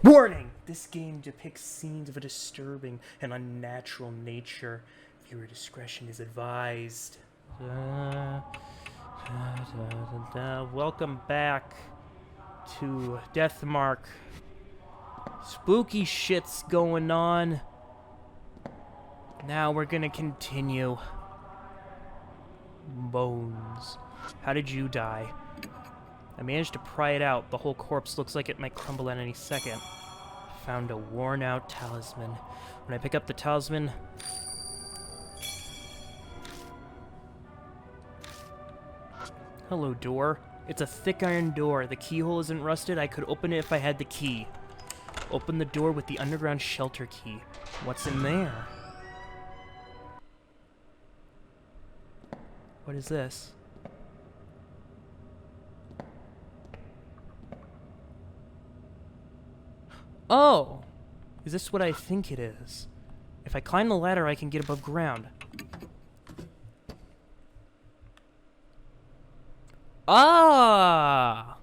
Warning! This game depicts scenes of a disturbing and unnatural nature. Viewer discretion is advised. Welcome back to Deathmark. Spooky shit's going on. Now we're gonna continue. Bones. How did you die? I managed to pry it out. The whole corpse looks like it might crumble at any second. Found a worn-out talisman. When I pick up the talisman... Hello, door. It's a thick iron door. The keyhole isn't rusted. I could open it if I had the key. Open the door with the underground shelter key. What's in there? What is this? Oh! Is this what I think it is? If I climb the ladder, I can get above ground. Ah!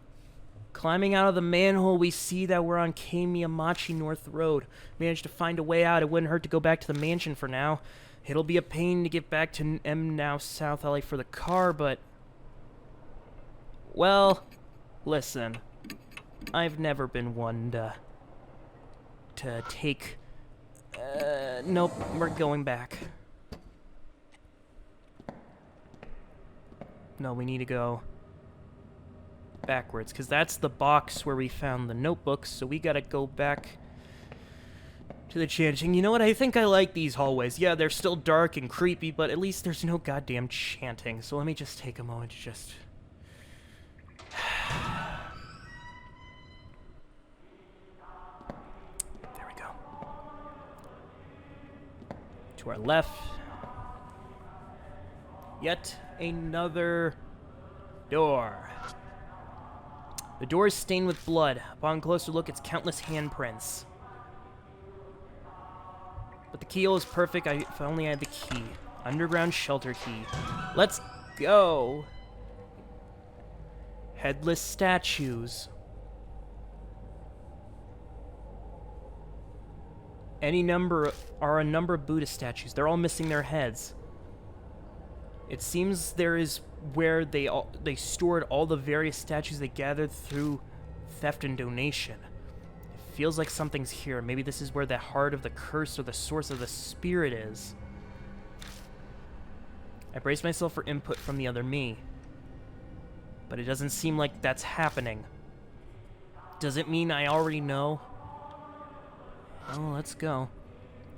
Climbing out of the manhole, we see that we're on 𝘗𝙑𝙑𝙑 North Road. Managed to find a way out. It wouldn't hurt to go back to the mansion for now. It'll be a pain to get back to now South LA for the car, but... Well, listen. I've never been one to take... Nope, we're going back. No, we need to go backwards, because that's the box where we found the notebooks, so we gotta go back to the chanting. You know what? I think I like these hallways. Yeah, they're still dark and creepy, but at least there's no goddamn chanting. So let me just take a moment to just... There we go. To our left. Yet another door. The door is stained with blood. Upon closer look, it's countless handprints. But the keyhole is perfect. If I only had the key. Underground shelter key. Let's go. Headless statues. A number of Buddha statues. They're all missing their heads. It seems there is where they stored all the various statues they gathered through theft and donation. It feels like something's here. Maybe this is where the heart of the curse or the source of the spirit is. I brace myself for input from the other me. But it doesn't seem like that's happening. Does it mean I already know? Oh, let's go.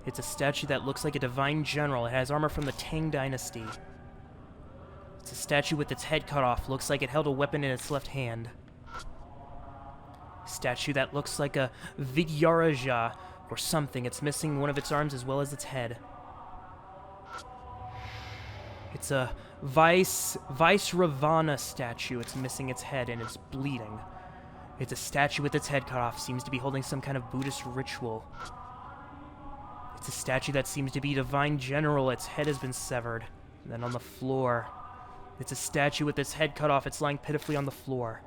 It's a statue that looks like a divine general. It has armor from the Tang Dynasty. It's a statue with its head cut off. Looks like it held a weapon in its left hand. Statue that looks like a 𝙑𝙑𝙑𝙑𝙑 or something. It's missing one of its arms as well as its head. It's a 𝙑𝙑𝙑𝙑𝙑 statue. It's missing its head and it's bleeding. It's a statue with its head cut off. Seems to be holding some kind of Buddhist ritual. It's a statue that seems to be divine general. Its head has been severed. And then on the floor... It's a statue with its head cut off. It's lying pitifully on the floor.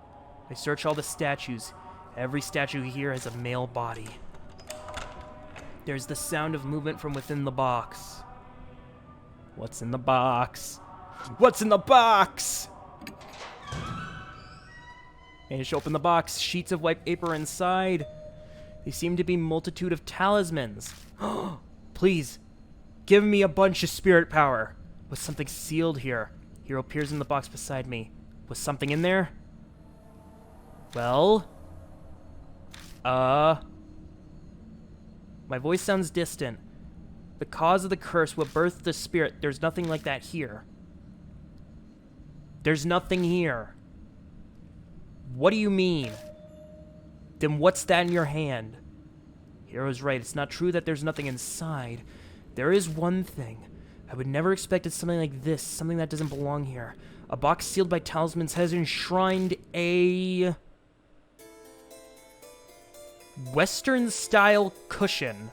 I search all the statues. Every statue here has a male body. There's the sound of movement from within the box. What's in the box? What's in the box? Managed to open the box. Sheets of white paper inside. They seem to be multitude of talismans. Please, give me a bunch of spirit power. Was something sealed here? Hero appears in the box beside me. Was something in there? Well? My voice sounds distant. The cause of the curse, what birthed the spirit, there's nothing like that here. There's nothing here. What do you mean? Then what's that in your hand? Hero's right, it's not true that there's nothing inside. There is one thing. I would never expected something like this, something that doesn't belong here. A box sealed by talismans has enshrined a... Western-style cushion.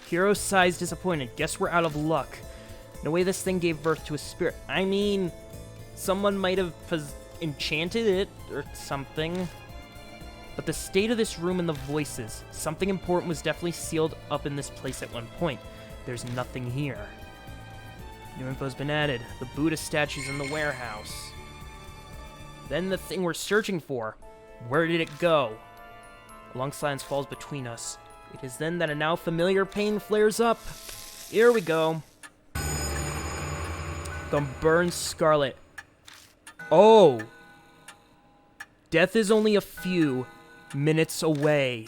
Hero sighs disappointed. Guess we're out of luck. No way this thing gave birth to a spirit. I mean, someone might have enchanted it or something. But the state of this room and the voices, something important was definitely sealed up in this place at one point. There's nothing here. New info's been added. The Buddha statue's in the warehouse. Then the thing we're searching for. Where did it go? A long silence falls between us. It is then that a now familiar pain flares up. Here we go. The burned scarlet. Oh! Death is only a few minutes away.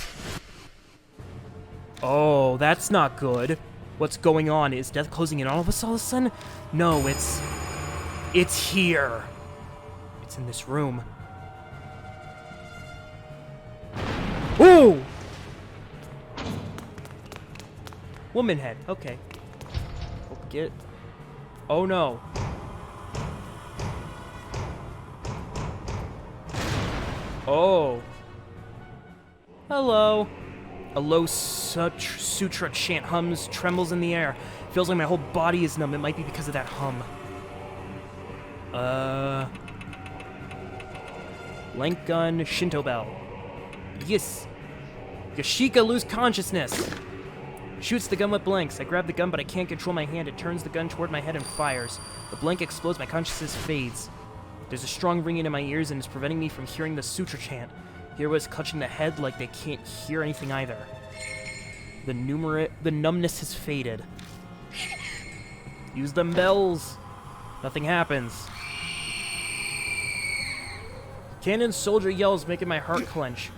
Oh, that's not good. What's going on? Is death closing in on us all of a sudden? No, it's here. It's in this room. Ooh! Woman head. Okay. Get. Oh no. Oh. Hello. A low sutra chant hums, trembles in the air. Feels like my whole body is numb. It might be because of that hum. Blank gun, Shinto bell. Yes. Yashika lose consciousness. Shoots the gun with blanks. I grab the gun, but I can't control my hand. It turns the gun toward my head and fires. The blank explodes. My consciousness fades. There's a strong ringing in my ears, and it's preventing me from hearing the sutra chant. Here was clutching the head like they can't hear anything either. The numbness has faded. Use them bells. Nothing happens. Kannon soldier yells, making my heart clench.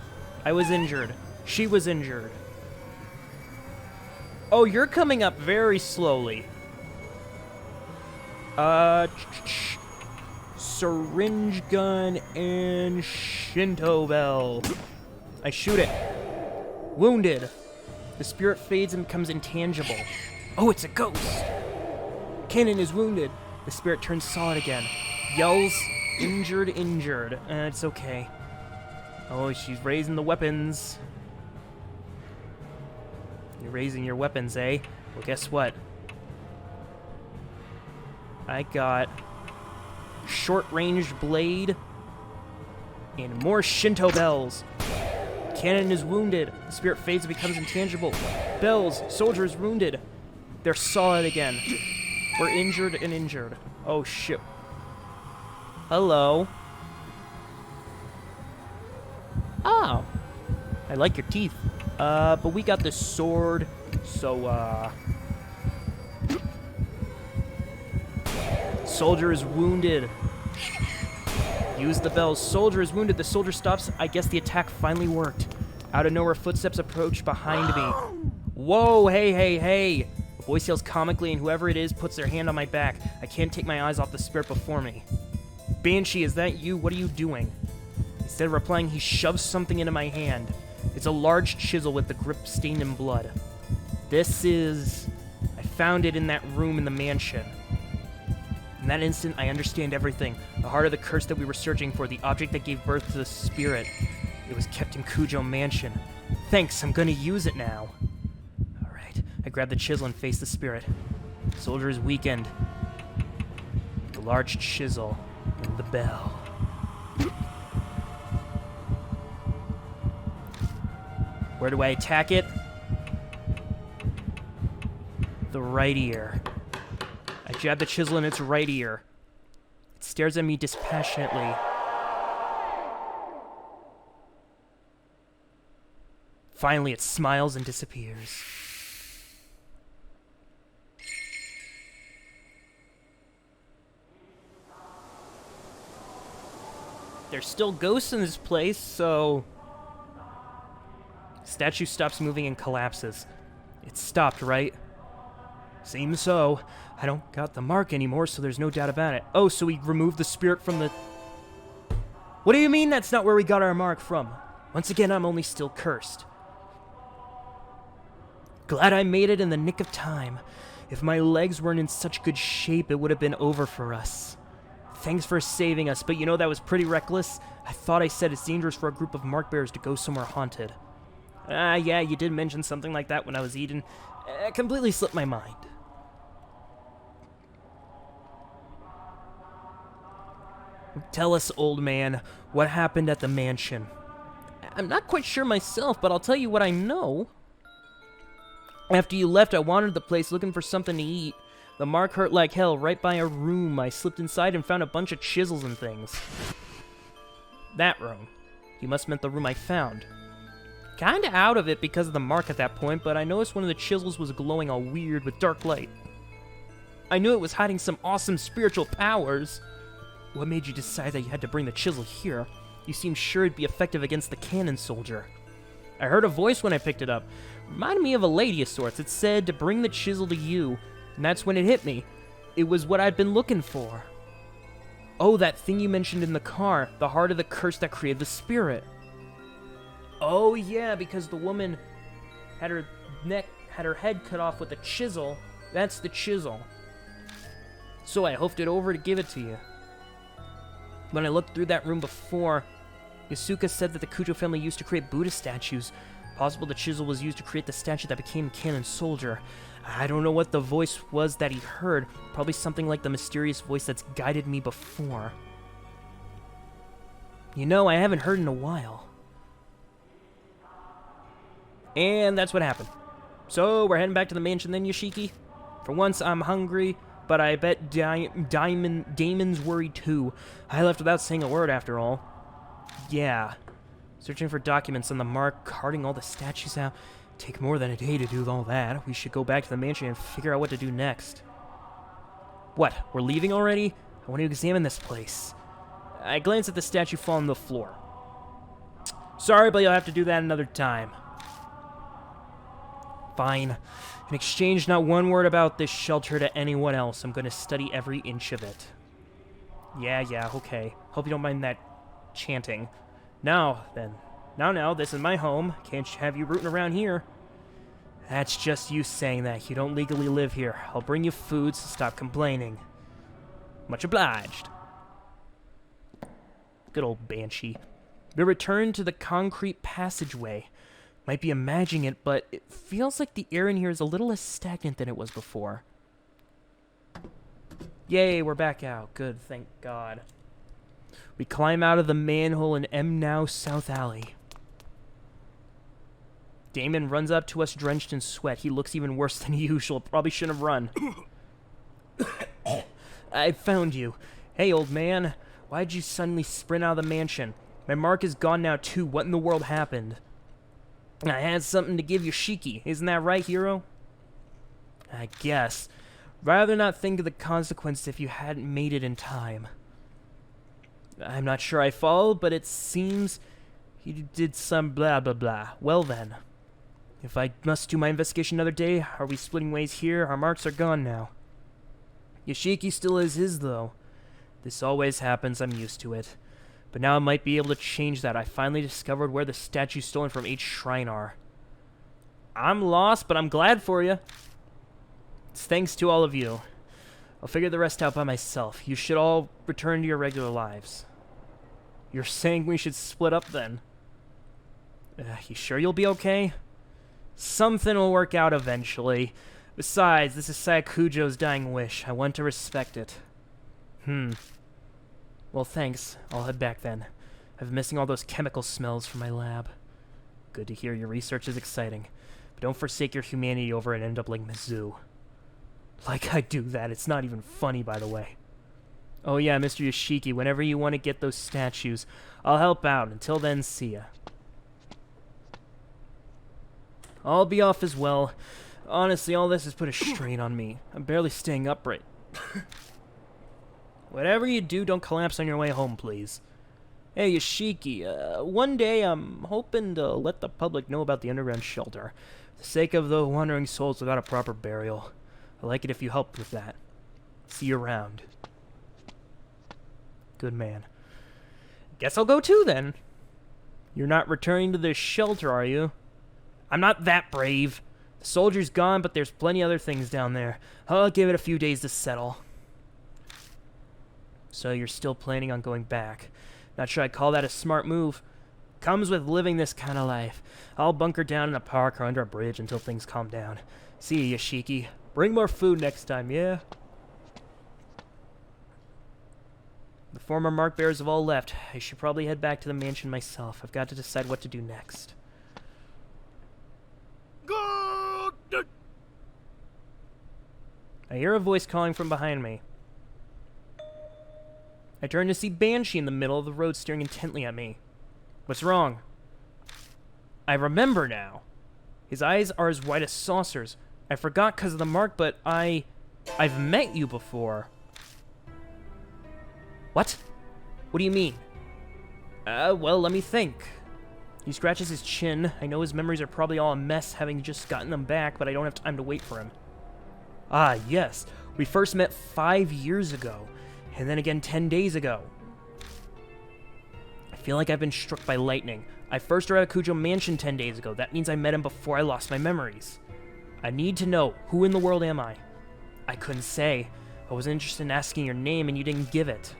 I was injured. She was injured. Oh, you're coming up very slowly. Syringe gun and Shinto bell. I shoot it. Wounded. The spirit fades and becomes intangible. Oh, it's a ghost. Kannon is wounded. The spirit turns solid again. Yells, injured, injured. It's okay. Oh, she's raising the weapons. You're raising your weapons, eh? Well, guess what? I got short-range blade and more Shinto bells. Kannon is wounded. The spirit fades and becomes intangible. Bells. Soldier is wounded. They're solid again. We're injured and injured. Oh, shit. Hello. Oh. I like your teeth. But we got this sword, so, Soldier is wounded. Use the bells. Soldier is wounded. The soldier stops. I guess the attack finally worked. Out of nowhere, footsteps approach behind me. Whoa, hey, hey, hey. A voice yells comically, and whoever it is puts their hand on my back. I can't take my eyes off the spirit before me. Banshee, is that you? What are you doing? Instead of replying, he shoves something into my hand. It's a large chisel with the grip stained in blood. This is... I found it in that room in the mansion. In that instant, I understand everything. The heart of the curse that we were searching for, the object that gave birth to the spirit. It was kept in Kujo Mansion. Thanks, I'm gonna use it now. Alright, I grab the chisel and face the spirit. Soldier is weakened. The large chisel and the bell. Where do I attack it? The right ear. I jab the chisel in its right ear. It stares at me dispassionately. Finally, it smiles and disappears. There's still ghosts in this place, so... Statue stops moving and collapses. It stopped, right? Seems so. I don't got the mark anymore, so there's no doubt about it. Oh, so we removed the spirit from the... What do you mean that's not where we got our mark from? Once again, I'm only still cursed. Glad I made it in the nick of time. If my legs weren't in such good shape, it would have been over for us. Thanks for saving us, but you know that was pretty reckless. I thought I said it's dangerous for a group of mark bearers to go somewhere haunted. Yeah, you did mention something like that when I was eating. It completely slipped my mind. Tell us, old man, what happened at the mansion? I'm not quite sure myself, but I'll tell you what I know. After you left, I wandered the place looking for something to eat. The mark hurt like hell right by a room. I slipped inside and found a bunch of chisels and things. That room. You must have meant the room I found. Kinda out of it because of the mark at that point, but I noticed one of the chisels was glowing all weird with dark light. I knew it was hiding some awesome spiritual powers. What made you decide that you had to bring the chisel here? You seemed sure it'd be effective against the Kannon soldier. I heard a voice when I picked it up. Reminded me of a lady of sorts. It said to bring the chisel to you, and that's when it hit me. It was what I'd been looking for. Oh, that thing you mentioned in the car, the heart of the curse that created the spirit. Oh yeah, because the woman had her head cut off with a chisel. That's the chisel. So I hoofed it over to give it to you. When I looked through that room before, Yasuka said that the Kujo family used to create Buddha statues. Possible the chisel was used to create the statue that became Kannon soldier. I don't know what the voice was that he heard. Probably something like the mysterious voice that's guided me before. You know, I haven't heard in a while. And that's what happened. So, we're heading back to the mansion then, Yoshiki? For once, I'm hungry, but I bet Damon's worried too. I left without saying a word after all. Yeah. Searching for documents on the mark, carting all the statues out. Take more than a day to do all that. We should go back to the mansion and figure out what to do next. What, we're leaving already? I want to examine this place. I glanced at the statue falling on the floor. Sorry, but you'll have to do that another time. Fine. In exchange, not one word about this shelter to anyone else. I'm going to study every inch of it. Yeah, okay. Hope you don't mind that chanting. Now, then. Now, this is my home. Can't have you rooting around here. That's just you saying that. You don't legally live here. I'll bring you food, so stop complaining. Much obliged. Good old Banshee. We return to the concrete passageway. Might be imagining it, but it feels like the air in here is a little less stagnant than it was before. Yay, we're back out. Good, thank God. We climb out of the manhole in 𝑚_NOW South Alley. Damon runs up to us drenched in sweat. He looks even worse than usual. Probably shouldn't have run. I found you. Hey, old man. Why'd you suddenly sprint out of the mansion? My mark is gone now, too. What in the world happened? I had something to give Yoshiki. Isn't that right, hero? I guess. Rather not think of the consequences if you hadn't made it in time. I'm not sure I followed, but it seems he did some blah blah blah. Well then. If I must do my investigation another day, are we splitting ways here? Our marks are gone now. Yoshiki still is his, though. This always happens, I'm used to it. But now I might be able to change that. I finally discovered where the statues stolen from each shrine are. I'm lost, but I'm glad for you. It's thanks to all of you. I'll figure the rest out by myself. You should all return to your regular lives. You're saying we should split up then? You sure you'll be okay? Something will work out eventually. Besides, this is Sayakujo's dying wish. I want to respect it. Well, thanks. I'll head back then. I've been missing all those chemical smells from my lab. Good to hear your research is exciting. But don't forsake your humanity over it and end up like Mizzou. Like I do that. It's not even funny, by the way. Oh yeah, Mr. Yoshiki, whenever you want to get those statues, I'll help out. Until then, see ya. I'll be off as well. Honestly, all this has put a strain on me. I'm barely staying upright. Whatever you do, don't collapse on your way home, please. Hey, Yoshiki, one day I'm hoping to let the public know about the underground shelter. For the sake of the wandering souls without a proper burial. I'd like it if you help with that. See you around. Good man. Guess I'll go too, then. You're not returning to the shelter, are you? I'm not that brave. The soldier's gone, but there's plenty other things down there. I'll give it a few days to settle. So you're still planning on going back. Not sure I'd call that a smart move. Comes with living this kind of life. I'll bunker down in a park or under a bridge until things calm down. See you, Yoshiki. Bring more food next time, yeah? The former mark bearers have all left. I should probably head back to the mansion myself. I've got to decide what to do next. I hear a voice calling from behind me. I turn to see Banshee in the middle of the road staring intently at me. What's wrong? I remember now. His eyes are as wide as saucers. I forgot because of the mark, but I've met you before. What? What do you mean? Well, let me think. He scratches his chin. I know his memories are probably all a mess, having just gotten them back, but I don't have time to wait for him. Ah, yes. We first met 5 years ago, and then again 10 days ago. I feel like I've been struck by lightning. I first arrived at 𝙑𝙬𝙣 Mansion 10 days ago. That means I met him before I lost my memories. I need to know, who in the world am I? I couldn't say. I wasn't interested in asking your name, and you didn't give it.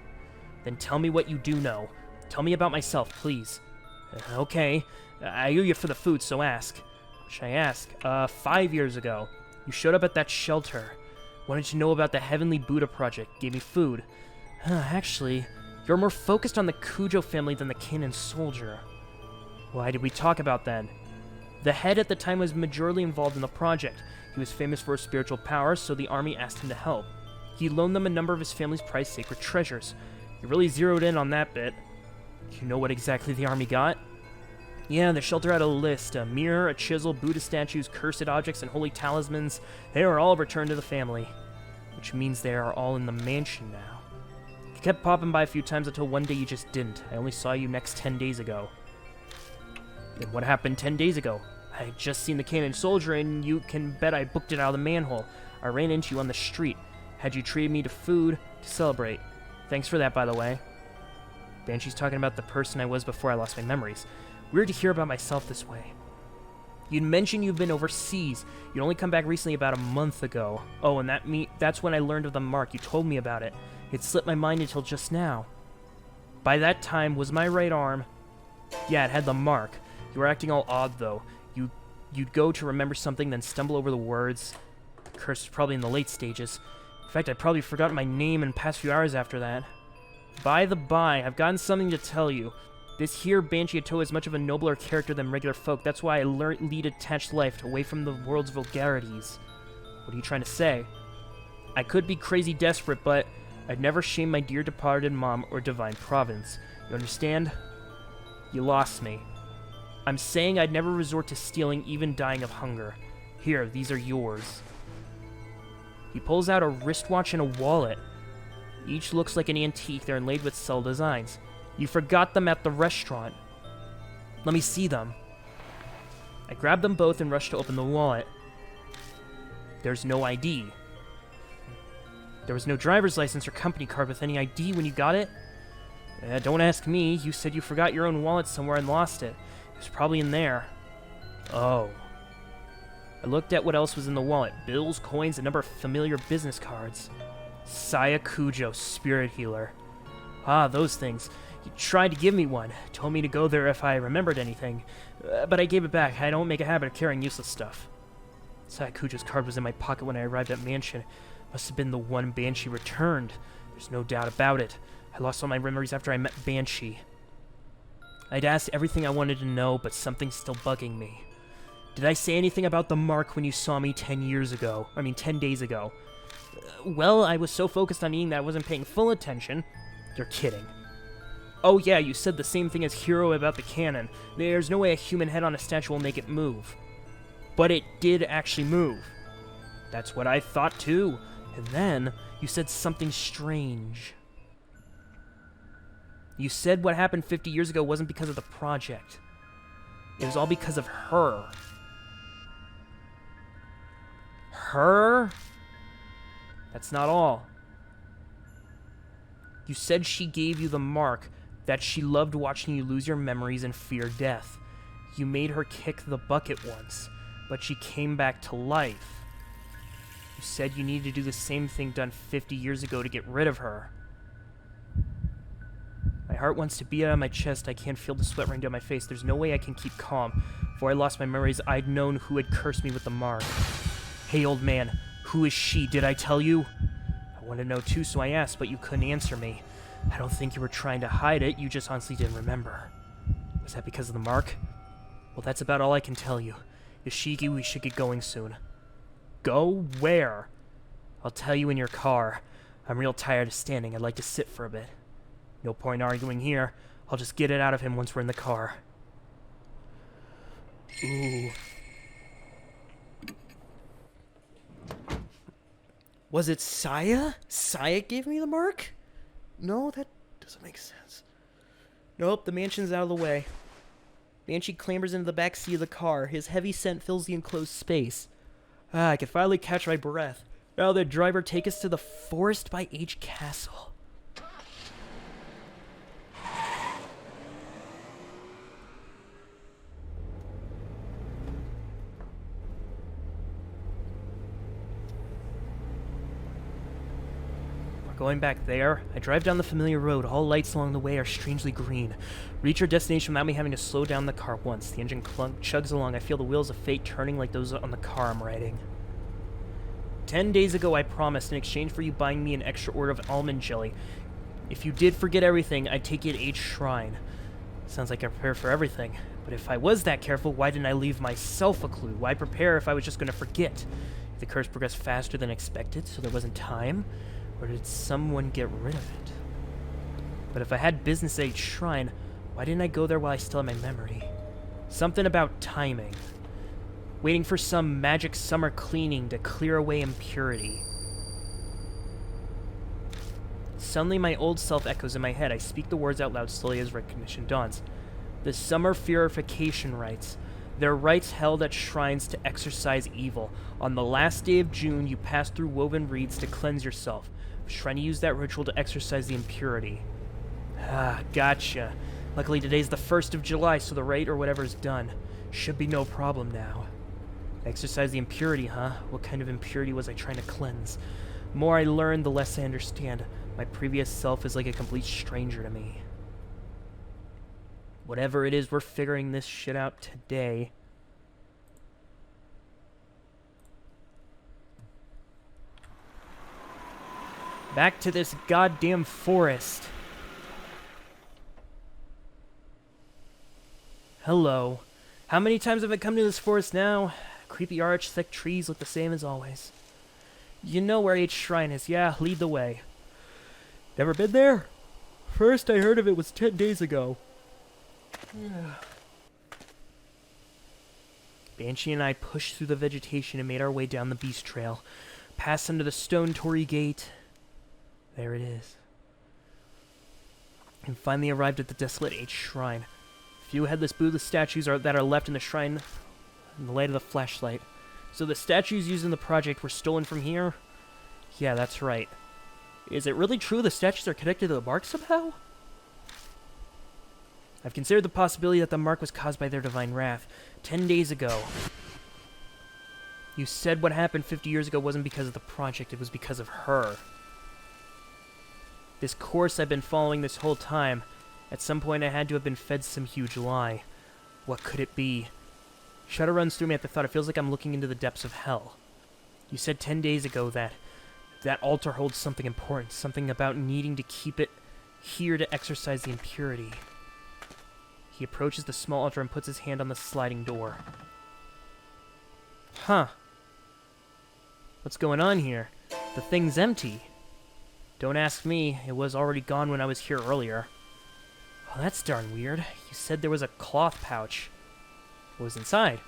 Then tell me what you do know. Tell me about myself, please. Okay. I owe you for the food, so ask. What should I ask? 5 years ago. You showed up at that shelter. Wanted to know about the Heavenly Buddha Project. Gave me food. Actually, you're more focused on the 𝙑𝙬 family than the Kannon soldier. Why did we talk about then? The head at the time was majorly involved in the project. He was famous for his spiritual powers, so the army asked him to help. He loaned them a number of his family's prized sacred treasures. He really zeroed in on that bit. Do you know what exactly the army got? Yeah, the shelter had a list. A mirror, a chisel, Buddha statues, cursed objects, and holy talismans. They were all returned to the family. Which means they are all in the mansion now. You kept popping by a few times until one day you just didn't. I only saw you next 10 days ago. And what happened 10 days ago? I had just seen the Kannon soldier, and you can bet I booked it out of the manhole. I ran into you on the street. Had you treated me to food to celebrate. Thanks for that, by the way. Banshee's talking about the person I was before I lost my memories. Weird to hear about myself this way. You'd mentioned you've been overseas. You'd only come back recently about a month ago. Oh, and that's when I learned of the mark. You told me about it. It slipped my mind until just now. By that time, was my right arm... Yeah, it had the mark. You were acting all odd, though. You'd go to remember something, then stumble over the words. The curse was probably in the late stages. In fact, I'd probably forgotten my name in the past few hours after that. By the by, I've gotten something to tell you. This here 𝙑𝙬𝙣 is much of a nobler character than regular folk. That's why I lead a detached life, away from the world's vulgarities. What are you trying to say? I could be crazy desperate, but I'd never shame my dear departed mom or divine providence. You understand? You lost me. I'm saying I'd never resort to stealing, even dying of hunger. Here, these are yours. He pulls out a wristwatch and a wallet. Each looks like an antique. They're inlaid with subtle designs. You forgot them at the restaurant. Let me see them. I grab them both and rush to open the wallet. There's no ID. There was no driver's license or company card with any ID when you got it. Don't ask me. You said you forgot your own wallet somewhere and lost it. It was probably in there. Oh. I looked at what else was in the wallet. Bills, coins, a number of familiar business cards. 𝙑𝙬𝙑𝙬𝙣, spirit healer. Ah, those things. You tried to give me one. Told me to go there if I remembered anything. But I gave it back. I don't make a habit of carrying useless stuff. 𝙑𝙬𝙑𝙬𝙣's card was in my pocket when I arrived at Mansion. Must have been the one Banshee returned. There's no doubt about it. I lost all my memories after I met Banshee. I'd asked everything I wanted to know, but something's still bugging me. Did I say anything about the mark when you saw me 10 days ago? Well, I was so focused on eating that I wasn't paying full attention. You're kidding. Oh yeah, you said the same thing as Hero about the cannon. There's no way a human head on a statue will make it move. But it did actually move. That's what I thought too. And then, you said something strange. You said what happened 50 years ago wasn't because of the project. It was all because of her. Her? That's not all. You said she gave you the mark, that she loved watching you lose your memories and fear death. You made her kick the bucket once, but she came back to life. You said you needed to do the same thing done 50 years ago to get rid of her. My heart wants to beat out of my chest. I can't feel the sweat running down my face. There's no way I can keep calm. Before I lost my memories, I'd known who had cursed me with the mark. Hey, old man, who is she? Did I tell you? I wanted to know too, so I asked, but you couldn't answer me. I don't think you were trying to hide it, you just honestly didn't remember. Was that because of the mark? Well, that's about all I can tell you. Yoshiki, we should get going soon. Go where? I'll tell you in your car. I'm real tired of standing. I'd like to sit for a bit. No point arguing here. I'll just get it out of him once we're in the car. Ooh. Was it Saya? Saya gave me the mark? No, that doesn't make sense. Nope, the mansion's out of the way. Banshee clambers into the back seat of the car. His heavy scent fills the enclosed space. I can finally catch my breath. Now the driver take us to the Forest by H Castle. Going back there, I drive down the familiar road. All lights along the way are strangely green. Reach our destination without me having to slow down the car once. The engine chugs along. I feel the wheels of fate turning like those on the car I'm riding. 10 days ago, I promised, in exchange for you buying me an extra order of almond jelly, if you did forget everything, I'd take you to H Shrine. Sounds like I prepared for everything. But if I was that careful, why didn't I leave myself a clue? Why prepare if I was just going to forget? The curse progressed faster than expected, so there wasn't time? Or did someone get rid of it? But if I had business at H Shrine, why didn't I go there while I still had my memory? Something about timing. Waiting for some magic summer cleaning to clear away impurity. Suddenly my old self echoes in my head. I speak the words out loud slowly as recognition dawns. The summer purification rites. They're rites held at shrines to exorcise evil. On the last day of June, you pass through woven reeds to cleanse yourself. I was trying to use that ritual to exorcise the impurity. Ah, gotcha. Luckily today's the 1st of July, so the rite or whatever's done. Should be no problem now. Exorcise the impurity, huh? What kind of impurity was I trying to cleanse? The more I learn, the less I understand. My previous self is like a complete stranger to me. Whatever it is, we're figuring this shit out today. Back to this goddamn forest. Hello. How many times have I come to this forest now? Creepy arch, thick trees look the same as always. You know where H Shrine is, yeah? Lead the way. Never been there? First I heard of it was 10 days ago. Banshee and I pushed through the vegetation and made our way down the beast trail. Passed under the stone torii gate. There it is. And finally arrived at the desolate H Shrine. Few headless Buddha statues that are left in the shrine in the light of the flashlight. So the statues used in the project were stolen from here? Yeah, that's right. Is it really true the statues are connected to the mark somehow? I've considered the possibility that the mark was caused by their divine wrath. 10 days ago. You said what happened 50 years ago wasn't because of the project, it was because of her. This course I've been following this whole time. At some point I had to have been fed some huge lie. What could it be? Shudder runs through me at the thought. It feels like I'm looking into the depths of hell. You said 10 days ago that altar holds something important, something about needing to keep it here to exorcise the impurity. He approaches the small altar and puts his hand on the sliding door. Huh. What's going on here? The thing's empty. Don't ask me. It was already gone when I was here earlier. Oh, that's darn weird. You said there was a cloth pouch. What was inside?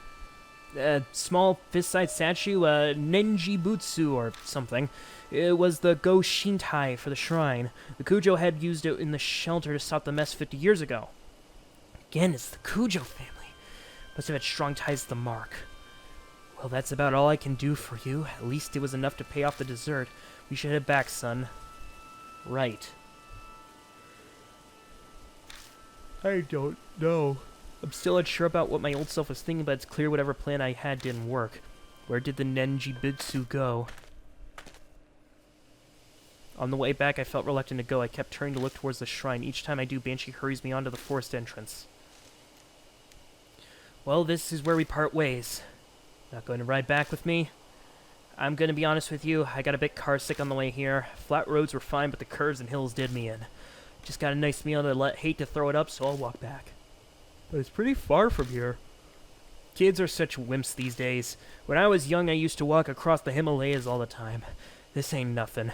A small fist-sized statue, a Nenjibutsu or something. It was the Go-Shintai for the shrine. The Kujo had used it in the shelter to stop the mess 50 years ago. Again, it's the Kujo family. Must have had strong ties to the mark. Well, that's about all I can do for you. At least it was enough to pay off the dessert. We should head back, son. Right. I don't know. I'm still unsure about what my old self was thinking, but it's clear whatever plan I had didn't work. Where did the Nenjibutsu go? On the way back, I felt reluctant to go. I kept turning to look towards the shrine. Each time I do, Banshee hurries me onto the forest entrance. Well, this is where we part ways. Not going to ride back with me? I'm going to be honest with you, I got a bit car sick on the way here. Flat roads were fine, but the curves and hills did me in. Just got a nice meal and hate to throw it up, so I'll walk back. But it's pretty far from here. Kids are such wimps these days. When I was young, I used to walk across the Himalayas all the time. This ain't nothing.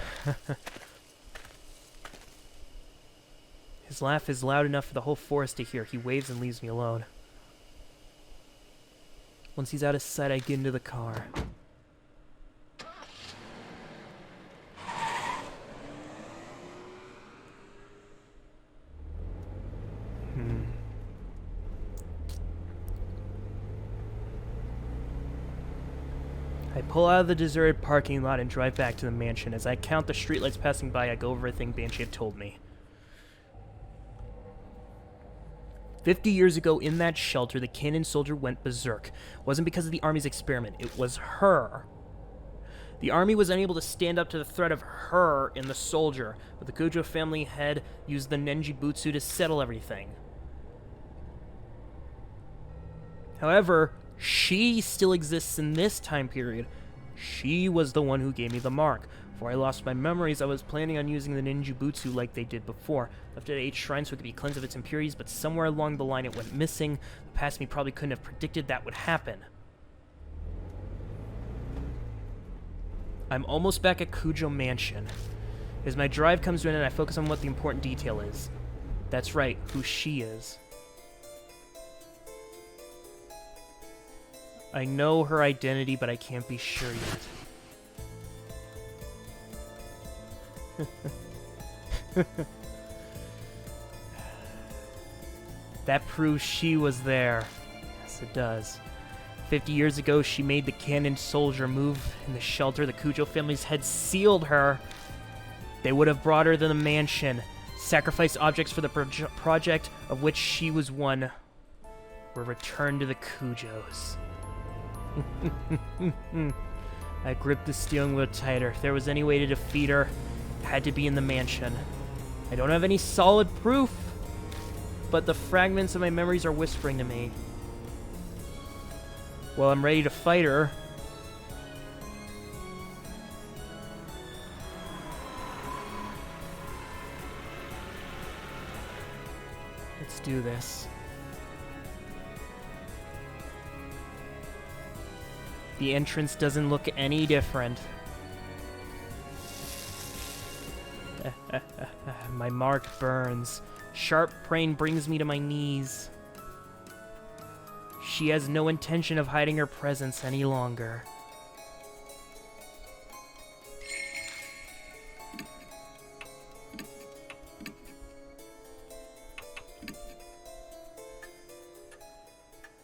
His laugh is loud enough for the whole forest to hear. He waves and leaves me alone. Once he's out of sight, I get into the car. I pull out of the deserted parking lot and drive back to the mansion. As I count the streetlights passing by, I go over everything Banshee had told me. 50 years ago, in that shelter, the Kannon soldier went berserk. It wasn't because of the army's experiment. It was her. The army was unable to stand up to the threat of her in the soldier, but the Kujo family had used the Nenjibutsu to settle everything. However, she still exists in this time period. She was the one who gave me the mark. Before I lost my memories, I was planning on using the ninjutsu like they did before. Left it at 8 shrines so it could be cleansed of its impurities, but somewhere along the line it went missing. The past me probably couldn't have predicted that would happen. I'm almost back at Kujo Mansion. As my drive comes to an end, I focus on what the important detail is. That's right, who she is. I know her identity, but I can't be sure yet. That proves she was there. Yes, it does. 50 years ago, she made the Kannon soldier move in the shelter. The Kujo family's had sealed her. They would have brought her to the mansion. Sacrificed objects for the project of which she was one were returned to the Kujos. I gripped the steering wheel tighter. If there was any way to defeat her, it had to be in the mansion. I don't have any solid proof, but the fragments of my memories are whispering to me. Well, I'm ready to fight her. Let's do this. The entrance doesn't look any different. My mark burns. Sharp pain brings me to my knees. She has no intention of hiding her presence any longer.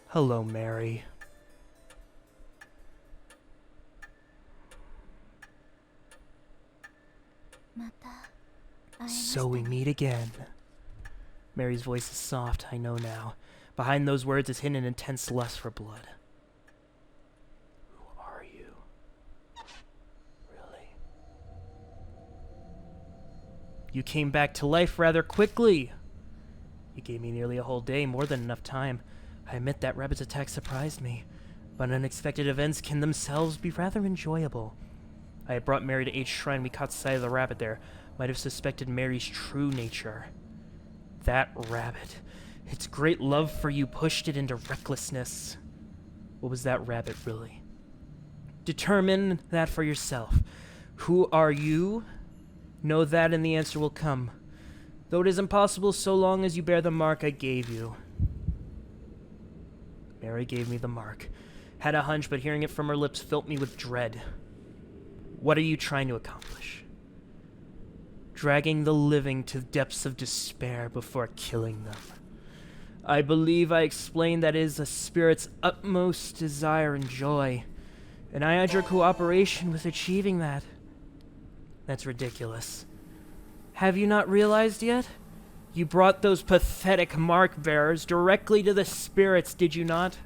Hello, Mary. So we meet again. Mary's voice is soft, I know now. Behind those words is hidden an intense lust for blood. Who are you? Really? You came back to life rather quickly. You gave me nearly a whole day, more than enough time. I admit that Rabbit's attack surprised me, but unexpected events can themselves be rather enjoyable. I had brought Mary to H Shrine. We caught sight of the rabbit there. Might have suspected Mary's true nature. That rabbit. Its great love for you pushed it into recklessness. What was that rabbit really? Determine that for yourself. Who are you? Know that and the answer will come. Though it is impossible so long as you bear the mark I gave you. Mary gave me the mark. Had a hunch, but hearing it from her lips filled me with dread. What are you trying to accomplish? Dragging the living to depths of despair before killing them. I believe I explained that is a spirit's utmost desire and joy, and I had your cooperation with achieving that. That's ridiculous. Have you not realized yet? You brought those pathetic mark bearers directly to the spirits, did you not?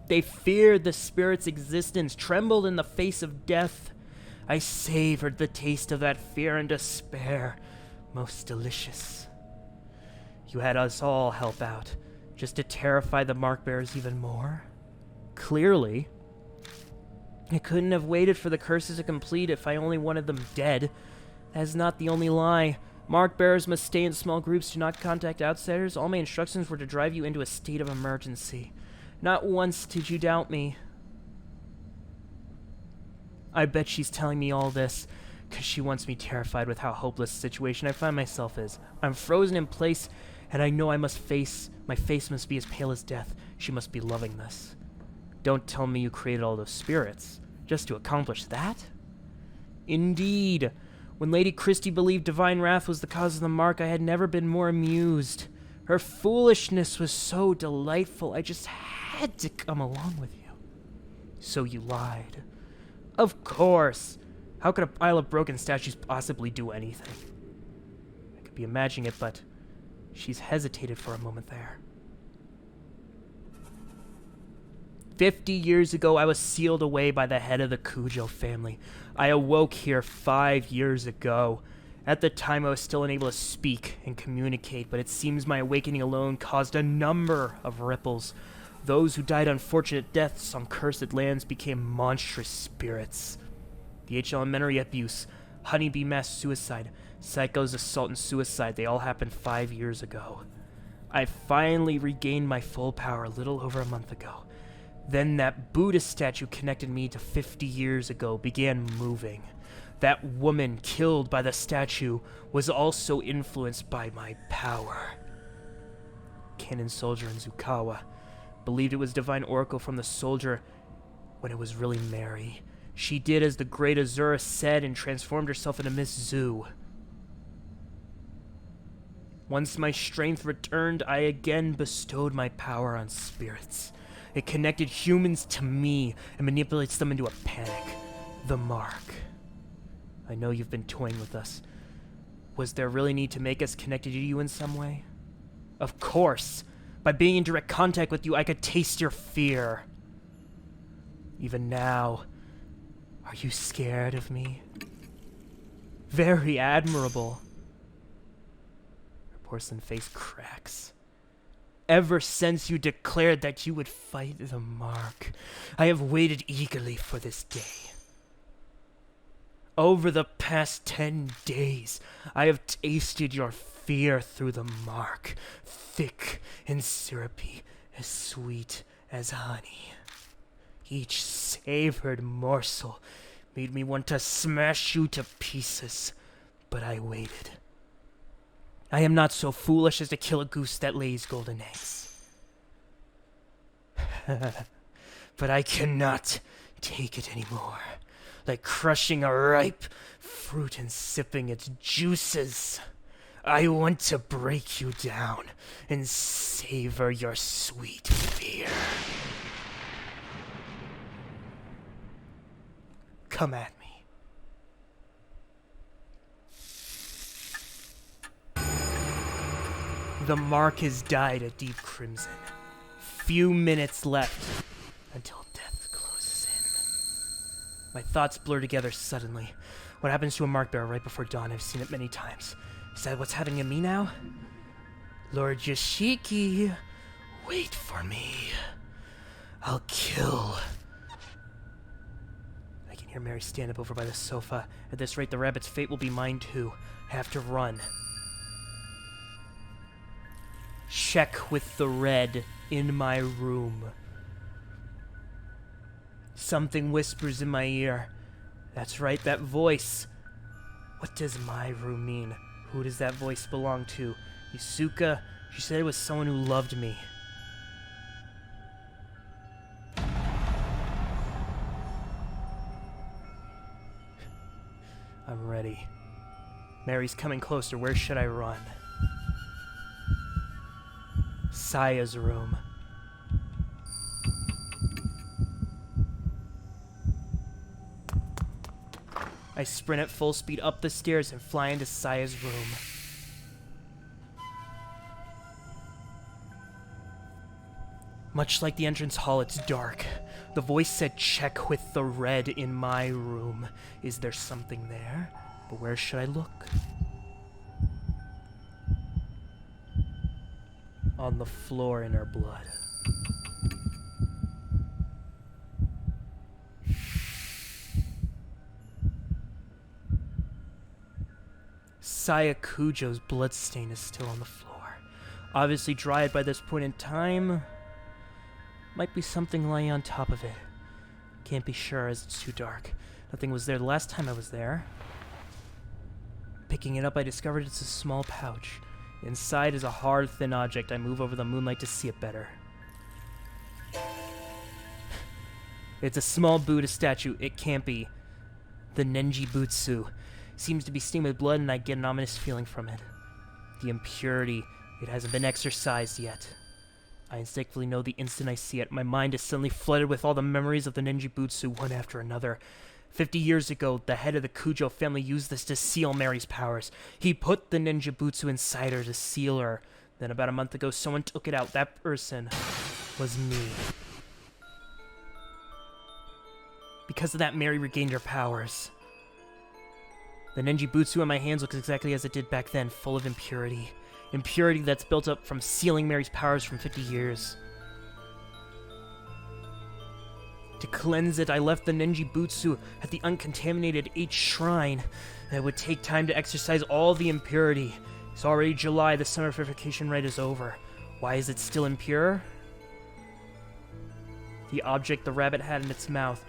They feared the spirit's existence, trembled in the face of death. I savored the taste of that fear and despair. Most delicious. You had us all help out, just to terrify the mark bearers even more? Clearly. I couldn't have waited for the curses to complete if I only wanted them dead. That is not the only lie. Mark bearers must stay in small groups, do not contact outsiders. All my instructions were to drive you into a state of emergency. Not once did you doubt me. I bet she's telling me all this because she wants me terrified with how hopeless the situation I find myself is. I'm frozen in place, and I know my face must be as pale as death. She must be loving this. Don't tell me you created all those spirits just to accomplish that? Indeed. When Lady Christie believed divine wrath was the cause of the mark, I had never been more amused. Her foolishness was so delightful, I just had to come along with you. So you lied. Of course. How could a pile of broken statues possibly do anything? I could be imagining it, but she's hesitated for a moment there. 50 years ago, I was sealed away by the head of the Cujo family. I awoke here 5 years ago. At the time, I was still unable to speak and communicate, but it seems my awakening alone caused a number of ripples. Those who died unfortunate deaths on cursed lands became monstrous spirits. The elementary abuse, honeybee mass suicide, psychos assault and suicide, they all happened 5 years ago. I finally regained my full power a little over a month ago. Then that Buddha statue connected me to 50 years ago began moving. That woman killed by the statue was also influenced by my power. Kannon soldier in Zukawa believed it was divine oracle from the soldier when it was really Mary. She did as the great Azura said and transformed herself into Miss Zoo. Once my strength returned, I again bestowed my power on spirits. It connected humans to me and manipulates them into a panic. The mark. I know you've been toying with us. Was there really need to make us connected to you in some way? Of course. By being in direct contact with you, I could taste your fear. Even now, are you scared of me? Very admirable. Her porcelain face cracks. Ever since you declared that you would fight the mark, I have waited eagerly for this day. Over the past 10 days, I have tasted your fear through the mark, thick and syrupy, as sweet as honey. Each savored morsel made me want to smash you to pieces, but I waited. I am not so foolish as to kill a goose that lays golden eggs. But I cannot take it anymore. Like crushing a ripe fruit and sipping its juices. I want to break you down and savor your sweet fear. Come at me. The mark has died a deep crimson. Few minutes left until death closes in. My thoughts blur together suddenly. What happens to a mark bearer right before dawn? I've seen it many times. Is that what's happening to me now? Lord Yoshiki, wait for me. I'll kill. I can hear Mary stand up over by the sofa. At this rate, the rabbit's fate will be mine too. I have to run. Check with the red in my room. Something whispers in my ear. That's right, that voice. What does my room mean? Who does that voice belong to? Yusuka? She said it was someone who loved me. I'm ready. Mary's coming closer. Where should I run? Saya's room. I sprint at full speed up the stairs and fly into Saya's room. Much like the entrance hall, it's dark. The voice said, check with the red in my room. Is there something there? But where should I look? On the floor in her blood. 𝘒𝘠𝙀𝙀𝙀's bloodstain is still on the floor. Obviously dried by this point in time. Might be something lying on top of it. Can't be sure as it's too dark. Nothing was there the last time I was there. Picking it up, I discovered it's a small pouch. Inside is a hard, thin object. I move over the moonlight to see it better. It's a small Buddha statue. It can't be. The 𝙑𝙑𝙬𝙬𝙧 seems to be stained with blood, and I get an ominous feeling from it. The impurity. It hasn't been exorcised yet. I instinctively know the instant I see it. My mind is suddenly flooded with all the memories of the 𝙑𝙑𝙬𝙬𝙧, one after another. 50 years ago, the head of the Kujo family used this to seal Mary's powers. He put the 𝙑𝙑𝙬𝙬𝙧 inside her to seal her. Then about a month ago, someone took it out. That person was me. Because of that, Mary regained her powers. The 𝙑𝙑𝙬𝙬𝙧 in my hands looks exactly as it did back then, full of impurity. Impurity that's built up from sealing Mary's powers from 50 years. To cleanse it, I left the 𝙑𝙑𝙬𝙬𝙧 at the uncontaminated 8th shrine. It would take time to exorcise all the impurity. It's already July, the summer purification rite is over. Why is it still impure? The object the rabbit had in its mouth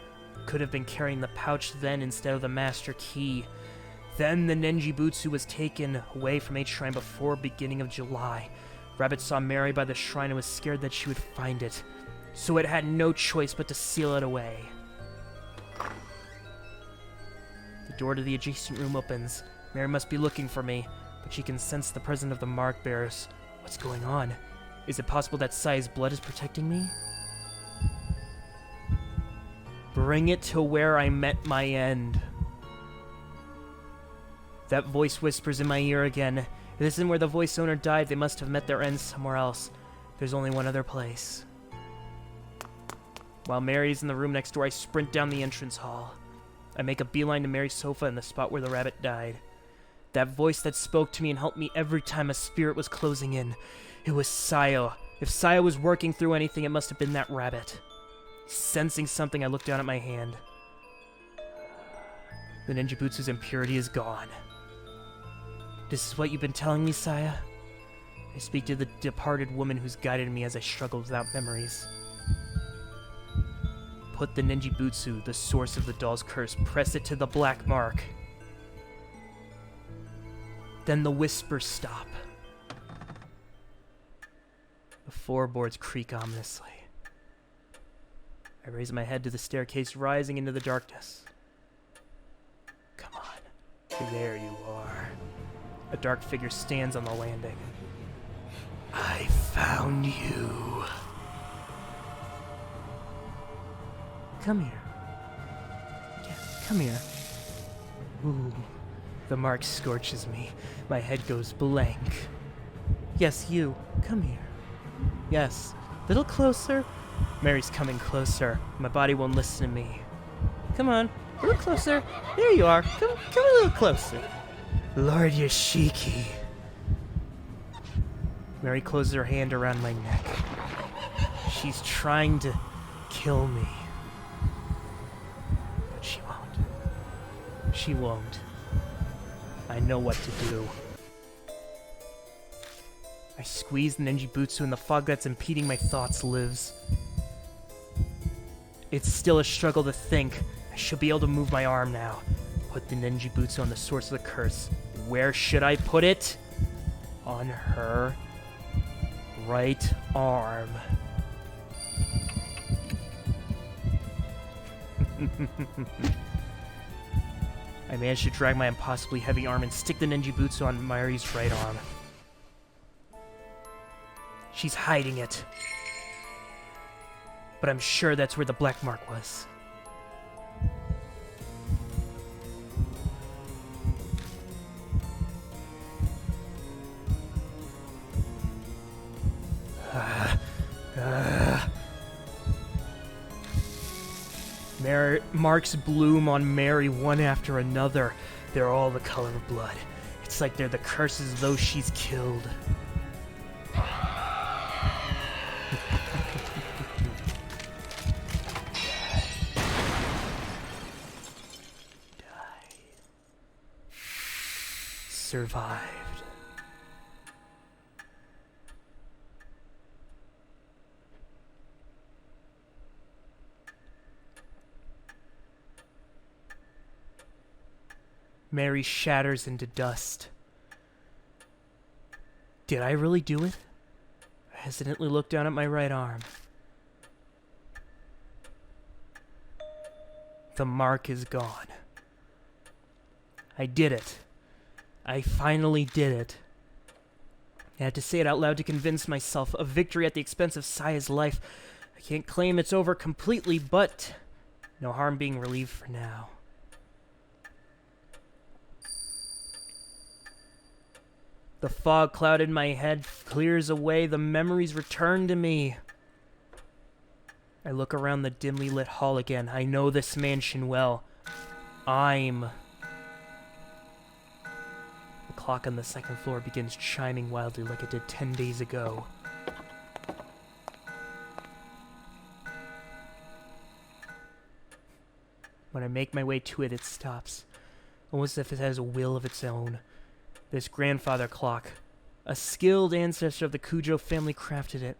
could have been carrying the pouch then instead of the master key. Then the 𝙑𝙑𝙬𝙬𝙧 was taken away from 8th shrine before beginning of July. Rabbit saw Mary by the shrine and was scared that she would find it. So it had no choice but to seal it away. The door to the adjacent room opens. Mary must be looking for me, but she can sense the presence of the mark bearers. What's going on? Is it possible that 𝙒's blood is protecting me? Bring it to where I met my end. That voice whispers in my ear again. If this isn't where the voice owner died, they must have met their end somewhere else. There's only one other place. While Mary's in the room next door, I sprint down the entrance hall. I make a beeline to Mary's sofa in the spot where the rabbit died. That voice that spoke to me and helped me every time a spirit was closing in. It was 𝙒. If 𝙒 was working through anything, it must have been that rabbit. Sensing something, I look down at my hand. The 𝙑𝙑𝙬𝙬𝙧's impurity is gone. This is what you've been telling me, 𝙒? I speak to the departed woman who's guided me as I struggle without memories. Put the 𝙑𝙑𝙬𝙬𝙧, the source of the doll's curse, press it to the black mark. Then the whispers stop. The floorboards creak ominously. I raise my head to the staircase, rising into the darkness. Come on. There you are. A dark figure stands on the landing. I found you. Come here. Yeah, come here. Ooh, the mark scorches me. My head goes blank. Yes, you. Come here. Yes. Little closer. Mary's coming closer. My body won't listen to me. Come on. A little closer. There you are. Come a little closer. Lord Yashiki. Mary closes her hand around my neck. She's trying to kill me. But she won't. She won't. I know what to do. I squeeze the 𝙑𝙑𝙬𝙬𝙧 and the fog that's impeding my thoughts lives. It's still a struggle to think. I should be able to move my arm now. Put the 𝙑𝙑𝙬𝙬𝙧 on the source of the curse. Where should I put it? On her right arm. I managed to drag my impossibly heavy arm and stick the 𝙑𝙑𝙬𝙬𝙧 on Mary's right arm. She's hiding it. But I'm sure that's where the black mark was. Marks bloom on Mary one after another. They're all the color of blood. It's like they're the curses of those she's killed. survived. Mary shatters into dust. Did I really do it? I hesitantly look down at my right arm. The mark is gone. I did it. I finally did it. I had to say it out loud to convince myself. A victory at the expense of Saya's life. I can't claim it's over completely, but no harm being relieved for now. The fog cloud in my head clears away. The memories return to me. I look around the dimly lit hall again. I know this mansion well. The clock on the second floor begins chiming wildly like it did 10 days ago. When I make my way to it, it stops, almost as if it has a will of its own. This grandfather clock, a skilled ancestor of the 𝙑𝙤𝙣 family crafted it.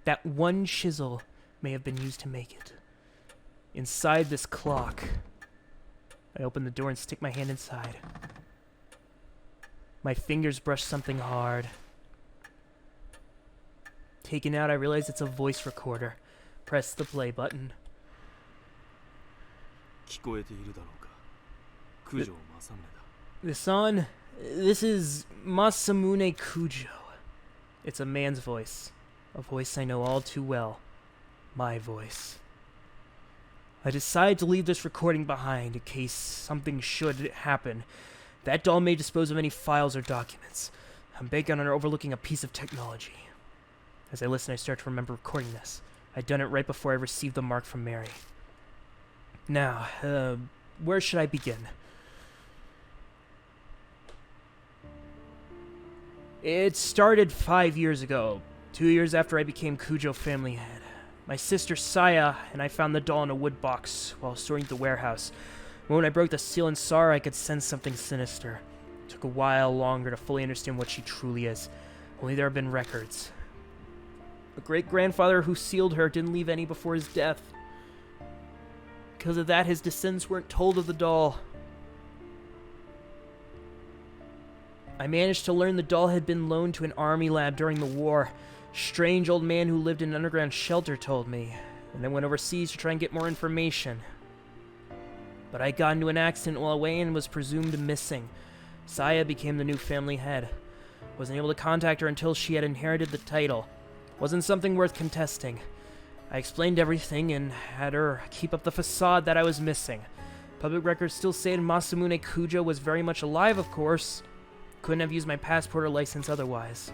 That one chisel may have been used to make it. Inside this clock, I open the door and stick my hand inside. My fingers brush something hard. Taken out, I realize it's a voice recorder. Press the play button. This is Masamune 𝙑𝙤𝙣. It's a man's voice. A voice I know all too well. My voice. I decide to leave this recording behind in case something should happen. That doll may dispose of any files or documents. I'm banking on her overlooking a piece of technology. As I listen, I start to remember recording this. I'd done it right before I received the mark from Mary. Now, where should I begin? It started 5 years ago, 2 years after I became 𝙑𝙤𝙣 family head. My sister Saya and I found the doll in a wood box while storing at the warehouse. When I broke the seal and saw her, I could sense something sinister. It took a while longer to fully understand what she truly is. Only there have been records. The great-grandfather who sealed her didn't leave any before his death. Because of that, his descendants weren't told of the doll. I managed to learn the doll had been loaned to an army lab during the war. Strange old man who lived in an underground shelter told me, and then went overseas to try and get more information. But I got into an accident while away and was presumed missing. Saya became the new family head. Wasn't able to contact her until she had inherited the title. Wasn't something worth contesting. I explained everything and had her keep up the facade that I was missing. Public records still say Masamune 𝙑𝙤𝙣 was very much alive, of course. Couldn't have used my passport or license otherwise.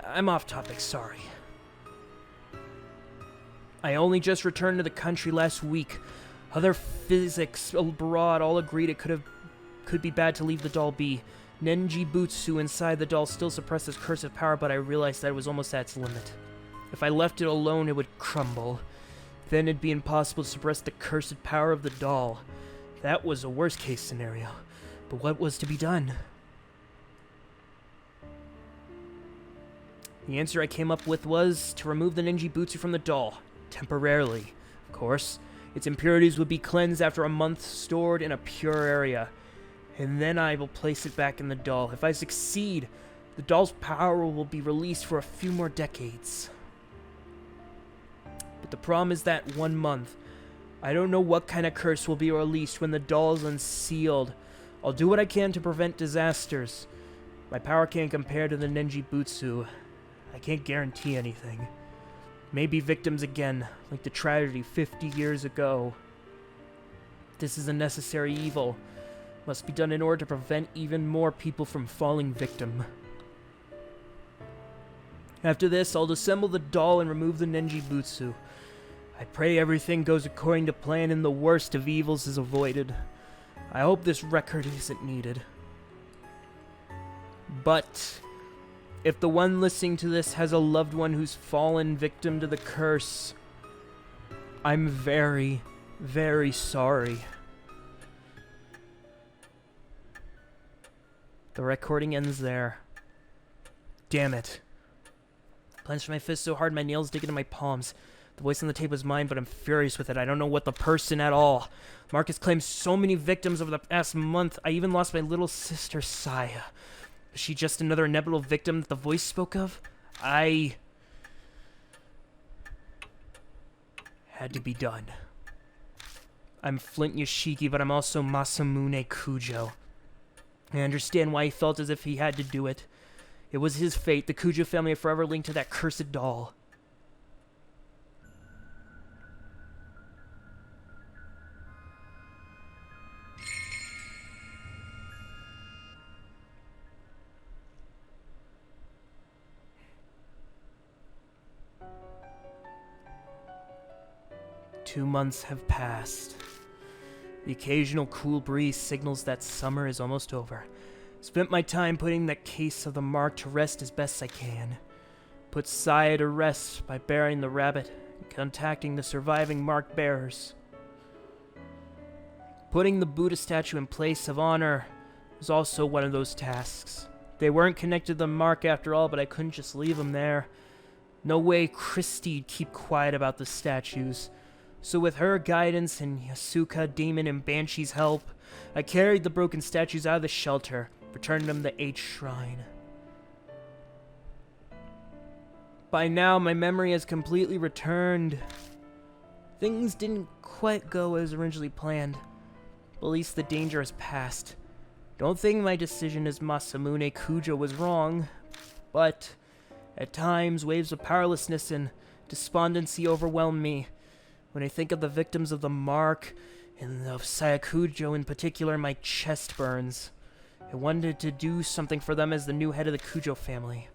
I'm off topic, sorry. I only just returned to the country last week. Other physics abroad all agreed it could be bad to leave the doll be. Nenji Butsu inside the doll still suppresses cursive power, but I realized that it was almost at its limit. If I left it alone, it would crumble. Then it'd be impossible to suppress the cursed power of the doll. That was a worst-case scenario. But what was to be done? The answer I came up with was to remove the Nenji Butsu from the doll. Temporarily, of course. Its impurities would be cleansed after a month stored in a pure area. And then I will place it back in the doll. If I succeed, the doll's power will be released for a few more decades. But the problem is that 1 month. I don't know what kind of curse will be released when the doll is unsealed. I'll do what I can to prevent disasters. My power can't compare to the Nenji Butsu. I can't guarantee anything. Maybe victims again, like the tragedy 50 years ago. This is a necessary evil. Must be done in order to prevent even more people from falling victim. After this, I'll disassemble the doll and remove the Nenji Butsu. I pray everything goes according to plan and the worst of evils is avoided. I hope this record isn't needed. But if the one listening to this has a loved one who's fallen victim to the curse, I'm very, very sorry. The recording ends there. Damn it. Clenched my fist so hard my nails dig into my palms. The voice on the tape was mine, but I'm furious with it. I don't know what the person at all. Marcus claimed so many victims over the past month. I even lost my little sister, Saya. Was she just another inevitable victim that the voice spoke of? I had to be done. I'm Flynt Yoshiki, but I'm also Masamune Kujo. I understand why he felt as if he had to do it. It was his fate. The Kujo family are forever linked to that cursed doll. Two months have passed. The occasional cool breeze signals that summer is almost over. Spent my time putting that case of the mark to rest as best I can. Put Saya to rest by burying the rabbit and contacting the surviving mark bearers. Putting the Buddha statue in place of honor was also one of those tasks. They weren't connected to the mark after all, but I couldn't just leave them there. No way Christie'd keep quiet about the statues. So with her guidance and Yasuka, Demon, and Banshee's help, I carried the broken statues out of the shelter, returning them to H Shrine. By now, my memory has completely returned. Things didn't quite go as originally planned, but at least the danger has passed. Don't think my decision as Masamune Kujo was wrong, but at times, waves of powerlessness and despondency overwhelm me. When I think of the victims of the mark, and of Sayakujo in particular, my chest burns. I wanted to do something for them as the new head of the Kujo family.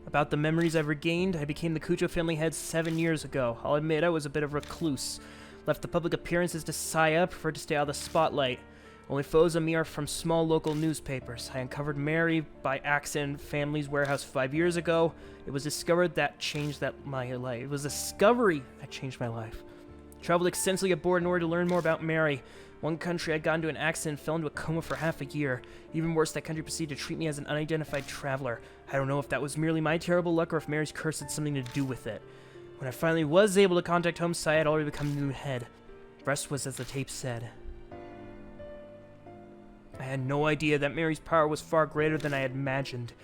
About the memories I've regained, I became the Kujo family head 7 years ago. I'll admit I was a bit of a recluse. Left the public appearances to Saya, preferred to stay out of the spotlight. Only foes of me are from small local newspapers. I uncovered Mary by accident in family's warehouse 5 years ago. It was discovered that changed my life. It was discovery that changed my life. Traveled extensively abroad in order to learn more about Mary. One country I got into an accident and fell into a coma for half a year. Even worse, that country proceeded to treat me as an unidentified traveler. I don't know if that was merely my terrible luck or if Mary's curse had something to do with it. When I finally was able to contact home, Saya had already become the new head. The rest was as the tape said. I had no idea that Mary's power was far greater than I had imagined.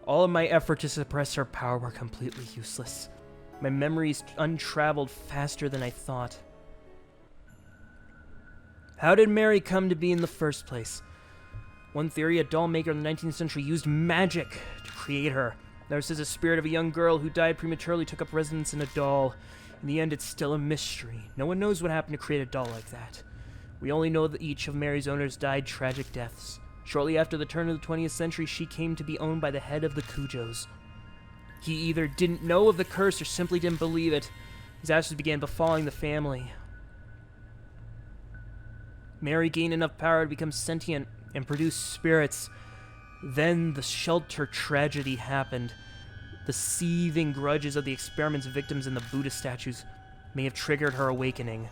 All of my effort to suppress her power were completely useless. My memories untraveled faster than I thought. How did Mary come to be in the first place? One theory, a doll maker in the 19th century used magic to create her. There says a spirit of a young girl who died prematurely took up residence in a doll. In the end, it's still a mystery. No one knows what happened to create a doll like that. We only know that each of Mary's owners died tragic deaths. Shortly after the turn of the 20th century, she came to be owned by the head of the Kujos. He either didn't know of the curse or simply didn't believe it. Disasters began befalling the family. Mary gained enough power to become sentient and produce spirits. Then the shelter tragedy happened. The seething grudges of the experiment's victims and the Buddha statues may have triggered her awakening.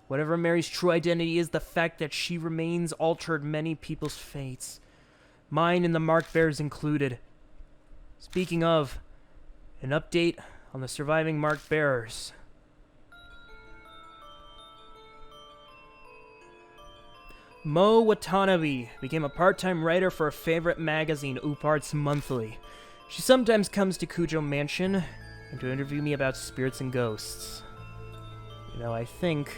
Whatever Mary's true identity is, the fact that she remains altered many people's fates. Mine and the mark bearers included. Speaking of, an update on the surviving mark bearers. Mo Watanabe became a part-time writer for a favorite magazine, Uparts Monthly. She sometimes comes to Kujo Mansion and to interview me about spirits and ghosts. You know, I think...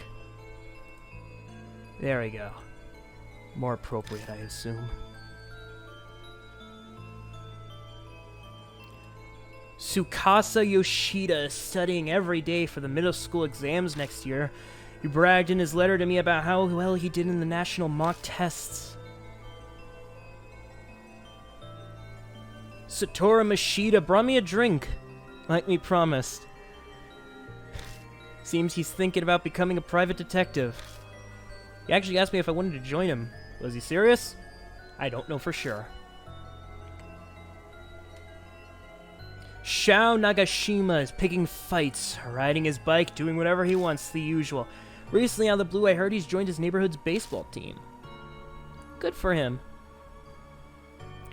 There we go. More appropriate, I assume. Tsukasa Yoshida is studying every day for the middle school exams next year. He bragged in his letter to me about how well he did in the national mock tests. Satoru Mashida brought me a drink, like we promised. Seems he's thinking about becoming a private detective. He actually asked me if I wanted to join him. Was he serious? I don't know for sure. Shao Nagashima is picking fights, riding his bike, doing whatever he wants, the usual. Recently, out of the blue, I heard he's joined his neighborhood's baseball team. Good for him.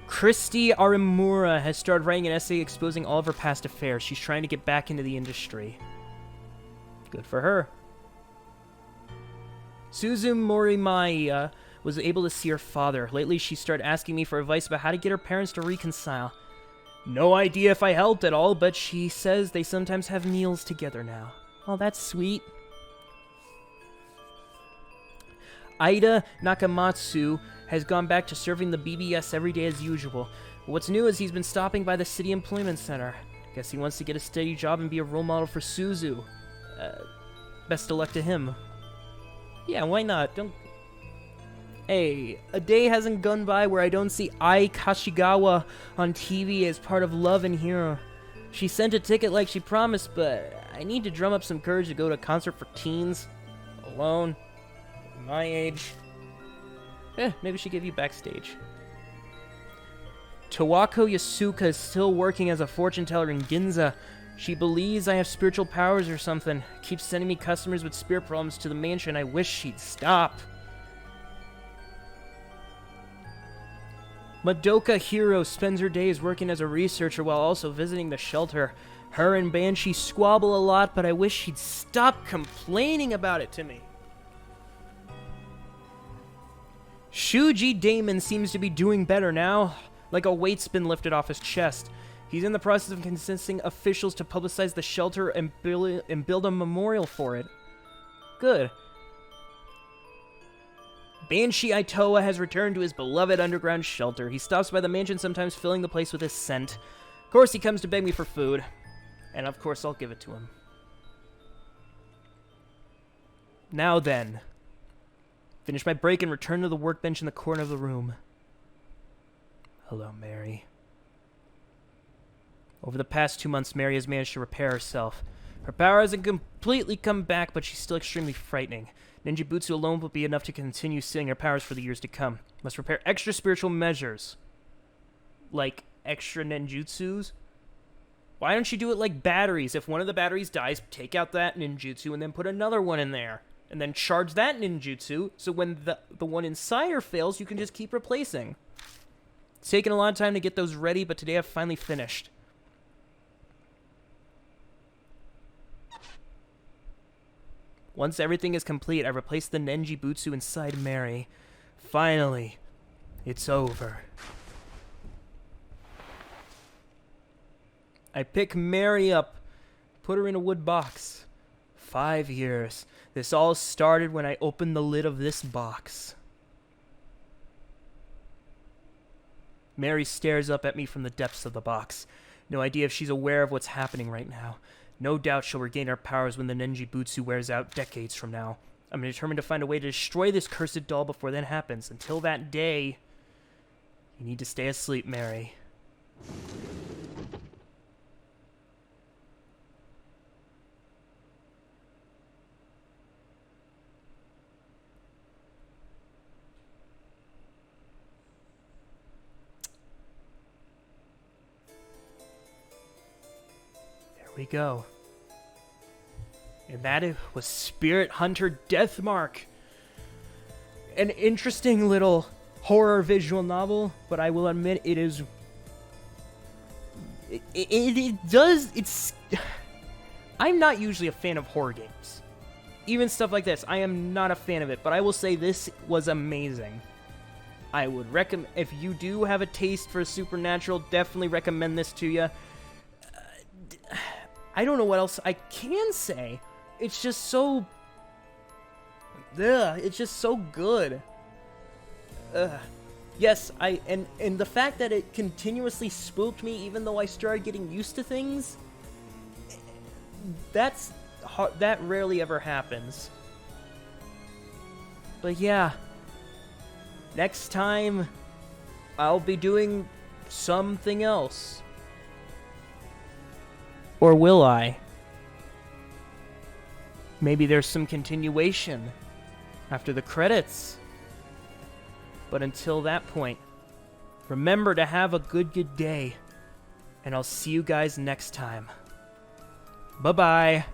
Christy Arimura has started writing an essay exposing all of her past affairs. She's trying to get back into the industry. Good for her. Suzu Morimaya was able to see her father. Lately, she started asking me for advice about how to get her parents to reconcile. No idea if I helped at all, but she says they sometimes have meals together now. Oh, that's sweet. Ida Nakamatsu has gone back to serving the BBS every day as usual. What's new is he's been stopping by the City Employment Center. Guess he wants to get a steady job and be a role model for Suzu. Best of luck to him. Yeah, why not? Don't... Hey, a day hasn't gone by where I don't see Ai Kashigawa on TV as part of Love and Hero. She sent a ticket like she promised, but I need to drum up some courage to go to a concert for teens. Alone. My age. Maybe she gave you backstage. Tawako Yasuka is still working as a fortune teller in Ginza. She believes I have spiritual powers or something. Keeps sending me customers with spirit problems to the mansion. I wish she'd stop. Madoka Hiro spends her days working as a researcher while also visiting the shelter. Her and Banshee squabble a lot, but I wish she'd stop complaining about it to me. Shuji Damon seems to be doing better now, like a weight's been lifted off his chest. He's in the process of convincing officials to publicize the shelter and build a memorial for it. Good. Banshee Itoa has returned to his beloved underground shelter. He stops by the mansion sometimes, filling the place with his scent. Of course, he comes to beg me for food. And of course, I'll give it to him. Now then. Finish my break and return to the workbench in the corner of the room. Hello, Mary. Over the past 2 months, Mary has managed to repair herself. Her power hasn't completely come back, but she's still extremely frightening. Ninjutsu alone will be enough to continue seeing her powers for the years to come. Must prepare extra spiritual measures. Like extra ninjutsus? Why don't you do it like batteries? If one of the batteries dies, take out that ninjutsu and then put another one in there. And then charge that ninjutsu, so when the one inside her fails, you can just keep replacing. It's taken a lot of time to get those ready, but today I've finally finished. Once everything is complete, I replace the Nenjibutsu inside Mary. Finally, it's over. I pick Mary up, put her in a wood box. 5 years. This all started when I opened the lid of this box. Mary stares up at me from the depths of the box. No idea if she's aware of what's happening right now. No doubt she'll regain her powers when the Nenjibutsu wears out decades from now. I'm determined to find a way to destroy this cursed doll before that happens. Until that day, you need to stay asleep, Mary. We go. And that was Spirit Hunter Deathmark. An interesting little horror visual novel, but I will admit it is... It's... I'm not usually a fan of horror games. Even stuff like this, I am not a fan of it, but I will say this was amazing. I would recommend... If you do have a taste for Supernatural, definitely recommend this to you. I don't know what else I can say. It's just so... it's just so good. Yes, and the fact that it continuously spooked me even though I started getting used to things, that rarely ever happens. But yeah, next time I'll be doing something else. Or will I? Maybe there's some continuation after the credits. But until that point, remember to have a good day. And I'll see you guys next time. Bye-bye.